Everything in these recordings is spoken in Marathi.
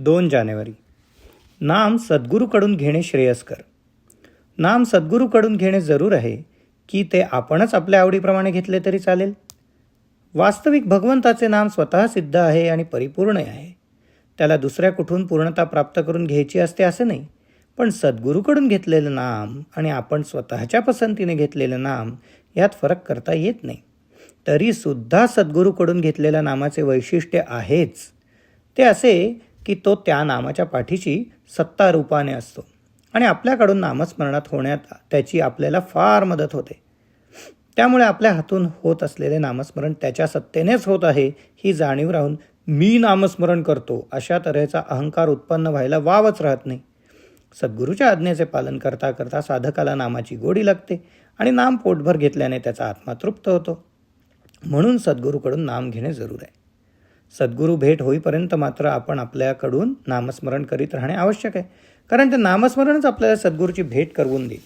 2 जानेवारी. नाम सद्गुरूकडून घेणे श्रेयस्कर. नाम सद्गुरूकडून घेणे जरूर आहे की ते आपणच आपल्या आवडीप्रमाणे घेतले तरी चालेल. वास्तविक भगवंताचे नाम स्वतः सिद्ध आहे आणि परिपूर्ण आहे. त्याला दुसऱ्या कुठून पूर्णता प्राप्त करून घ्यायची असते असे नाही. पण सद्गुरूकडून घेतलेलं नाम आणि आपण स्वतःच्या पसंतीने घेतलेलं नाम यात फरक करता येत नाही. तरीसुद्धा सद्गुरूकडून घेतलेल्या नामाचे वैशिष्ट्य आहेच. ते असे की तो त्या नामाच्या पाठीशी सत्ता रूपाने असतो आणि आपल्याकडून नामस्मरणात होण्यात त्याची आपल्याला फार मदत होते. त्यामुळे आपल्या हातून होत असलेले नामस्मरण त्याच्या सत्तेनेच होत आहे ही जाणीव राहून मी नामस्मरण करतो अशा तऱ्हेचा अहंकार उत्पन्न व्हायला वावच राहत नाही. सद्गुरूच्या आज्ञेचे पालन करता करता साधकाला नामाची गोडी लागते आणि नाम पोटभर घेतल्याने त्याचा आत्मा तृप्त होतो. म्हणून सद्गुरूकडून नाम घेणे जरूर आहे. सद्गुरू भेट होईपर्यंत मात्र आपण आपल्याकडून नामस्मरण करीत राहणे आवश्यक आहे, कारण ते नामस्मरणच आपल्याला सद्गुरूची भेट करवून देईल.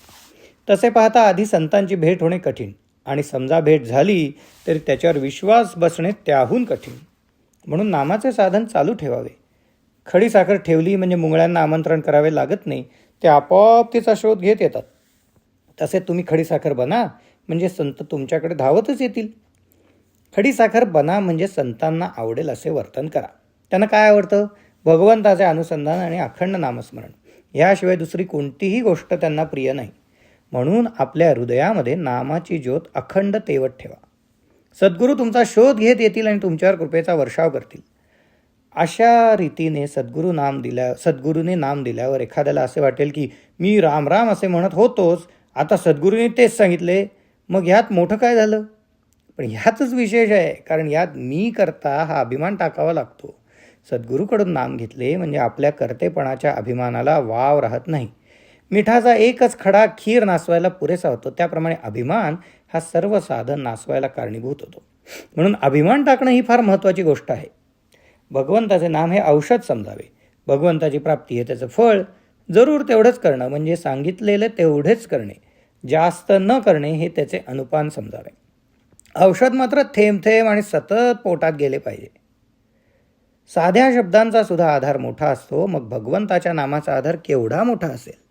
तसे पाहता आधी संतांची भेट होणे कठीण आणि समजा भेट झाली तरी त्याच्यावर विश्वास बसणे त्याहून कठीण. म्हणून नामाचे साधन चालू ठेवावे. खडी साखर ठेवली म्हणजे मुंगळ्यांना आमंत्रण करावे लागत नाही, ते आपोआप तिचा शोध घेत येतात. तसे तुम्ही खडी साखर बना म्हणजे संत तुमच्याकडे धावतच येतील. खडी साखर बना म्हणजे संतांना आवडेल असे वर्तन करा. त्यांना काय आवडतं? भगवंताचे अनुसंधान आणि अखंड नामस्मरण. याशिवाय दुसरी कोणतीही गोष्ट त्यांना प्रिय नाही. म्हणून आपल्या हृदयामध्ये नामाची ज्योत अखंड तेवत ठेवा. सद्गुरू तुमचा शोध घेत येतील आणि तुमच्यावर कृपेचा वर्षाव करतील. अशा रीतीने सद्गुरूने नाम दिल्यावर एखाद्याला असे वाटेल की मी राम राम असे म्हणत होतोच, आता सद्गुरूने तेच सांगितले, मग ह्यात मोठं काय झालं? पण ह्यातच विशेष आहे, कारण यात मी करता हा अभिमान टाकावा लागतो. सद्गुरूकडून नाम घेतले म्हणजे आपल्या कर्तेपणाच्या अभिमानाला वाव राहत नाही. मिठाचा एकच खडा खीर नासवायला पुरेसा होतो, त्याप्रमाणे अभिमान हा सर्व साधन नासवायला कारणीभूत होतो. म्हणून अभिमान टाकणं ही फार महत्त्वाची गोष्ट आहे. भगवंताचे नाम हे औषध समजावे. भगवंताची प्राप्ती हे त्याचं फळ. जरूर तेवढंच करणं म्हणजे सांगितलेले तेवढेच करणे, जास्त न करणे हे त्याचे अनुपान समजावे. औषध मात्र थेंब थेंब आणि सतत पोटात गेले पाहिजे. साध्या शब्दांचा सुद्धा आधार मोठा असतो, मग भगवंताच्या नामाचा आधार केवढा मोठा असेल.